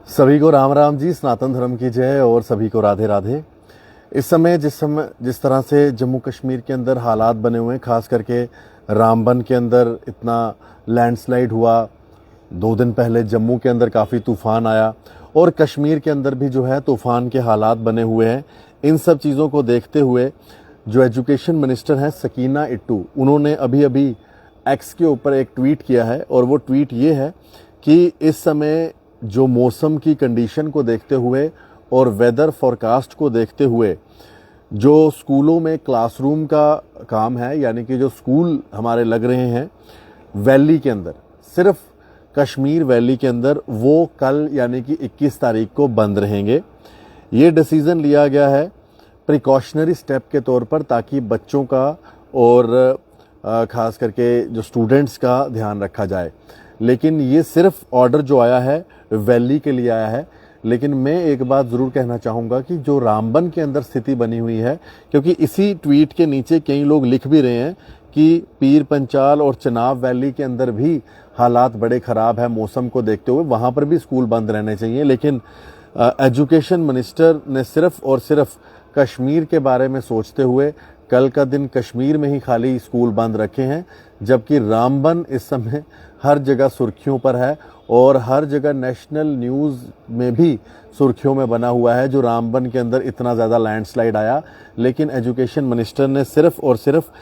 सभी को राम राम जी, सनातन धर्म की जय और सभी को राधे राधे। इस समय जिस तरह से जम्मू कश्मीर के अंदर हालात बने हुए हैं, खास करके रामबन के अंदर इतना लैंडस्लाइड हुआ, 2 दिन पहले जम्मू के अंदर काफ़ी तूफ़ान आया और कश्मीर के अंदर भी जो है तूफ़ान के हालात बने हुए हैं। इन सब चीज़ों को देखते हुए जो एजुकेशन मिनिस्टर हैं सकीना इट्टू, उन्होंने अभी अभी एक्स के ऊपर एक ट्वीट किया है और वो ट्वीट ये है कि इस समय जो मौसम की कंडीशन को देखते हुए और वेदर फोरकास्ट को देखते हुए जो स्कूलों में क्लासरूम का काम है, यानी कि जो स्कूल हमारे लग रहे हैं वैली के अंदर, सिर्फ कश्मीर वैली के अंदर, वो कल यानी कि 21 तारीख को बंद रहेंगे। ये डिसीज़न लिया गया है प्रिकॉशनरी स्टेप के तौर पर, ताकि बच्चों का और ख़ास करके जो स्टूडेंट्स का ध्यान रखा जाए। लेकिन ये सिर्फ ऑर्डर जो आया है वैली के लिए आया है। लेकिन मैं एक बात ज़रूर कहना चाहूँगा कि जो रामबन के अंदर स्थिति बनी हुई है, क्योंकि इसी ट्वीट के नीचे कई लोग लिख भी रहे हैं कि पीर पंचाल और चनाब वैली के अंदर भी हालात बड़े ख़राब है मौसम को देखते हुए, वहाँ पर भी स्कूल बंद रहने चाहिए। लेकिन एजुकेशन मिनिस्टर ने सिर्फ और सिर्फ कश्मीर के बारे में सोचते हुए कल का दिन कश्मीर में ही खाली स्कूल बंद रखे हैं, जबकि रामबन इस समय हर जगह सुर्खियों पर है और हर जगह नेशनल न्यूज़ में भी सुर्खियों में बना हुआ है जो रामबन के अंदर इतना ज़्यादा लैंडस्लाइड आया। लेकिन एजुकेशन मिनिस्टर ने सिर्फ और सिर्फ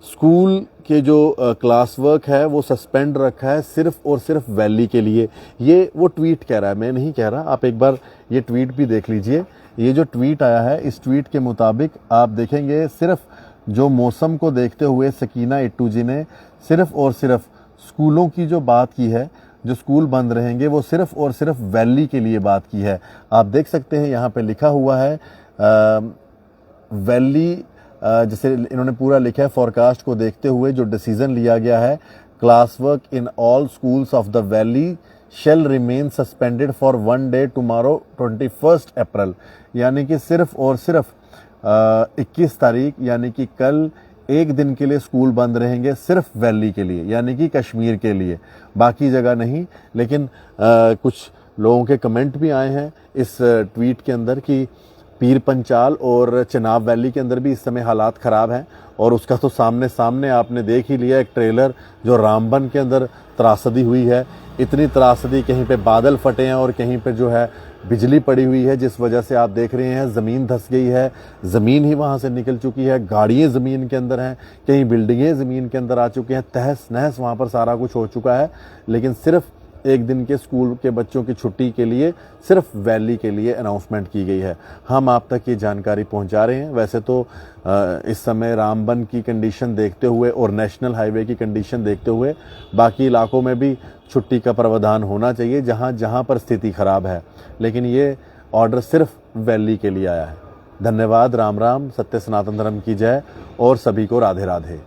स्कूल के जो क्लास वर्क है वो सस्पेंड रखा है, सिर्फ और सिर्फ वैली के लिए। ये वो ट्वीट कह रहा है, मैं नहीं कह रहा। आप एक बार ये ट्वीट भी देख लीजिए। ये जो ट्वीट आया है, इस ट्वीट के मुताबिक आप देखेंगे सिर्फ जो मौसम को देखते हुए सकीना इट्टू जी ने सिर्फ और सिर्फ स्कूलों की जो बात की है, जो स्कूल बंद रहेंगे, वो सिर्फ और सिर्फ वैली के लिए बात की है। आप देख सकते हैं यहाँ पे लिखा हुआ है वैली, जैसे इन्होंने पूरा लिखा है, फोरकास्ट को देखते हुए जो डिसीजन लिया गया है, class work in all schools of the valley shall remain suspended for 1 day tomorrow 21 April, यानी कि सिर्फ और सिर्फ 21 तारीख यानी कि कल एक दिन के लिए स्कूल बंद रहेंगे, सिर्फ वैली के लिए, यानी कि कश्मीर के लिए, बाकी जगह नहीं। लेकिन कुछ लोगों के कमेंट भी आए हैं इस ट्वीट के अंदर कि पीर पंचाल और चनाब वैली के अंदर भी इस समय हालात ख़राब हैं, और उसका तो सामने सामने आपने देख ही लिया एक ट्रेलर, जो रामबन के अंदर त्रासदी हुई है। इतनी त्रासदी, कहीं पे बादल फटे हैं और कहीं पे जो है बिजली पड़ी हुई है, जिस वजह से आप देख रहे हैं ज़मीन धंस गई है, ज़मीन ही वहाँ से निकल चुकी है, गाड़ियाँ ज़मीन के अंदर हैं, कहीं बिल्डिंगें ज़मीन के अंदर आ चुकी हैं, तहस नहस वहाँ पर सारा कुछ हो चुका है। लेकिन सिर्फ एक दिन के स्कूल के बच्चों की छुट्टी के लिए सिर्फ वैली के लिए अनाउंसमेंट की गई है। हम आप तक ये जानकारी पहुंचा रहे हैं। वैसे तो इस समय रामबन की कंडीशन देखते हुए और नेशनल हाईवे की कंडीशन देखते हुए बाकी इलाकों में भी छुट्टी का प्रावधान होना चाहिए जहां जहां पर स्थिति ख़राब है, लेकिन ये ऑर्डर सिर्फ वैली के लिए आया है। धन्यवाद। राम राम। सत्य सनातन धर्म की जय और सभी को राधे राधे।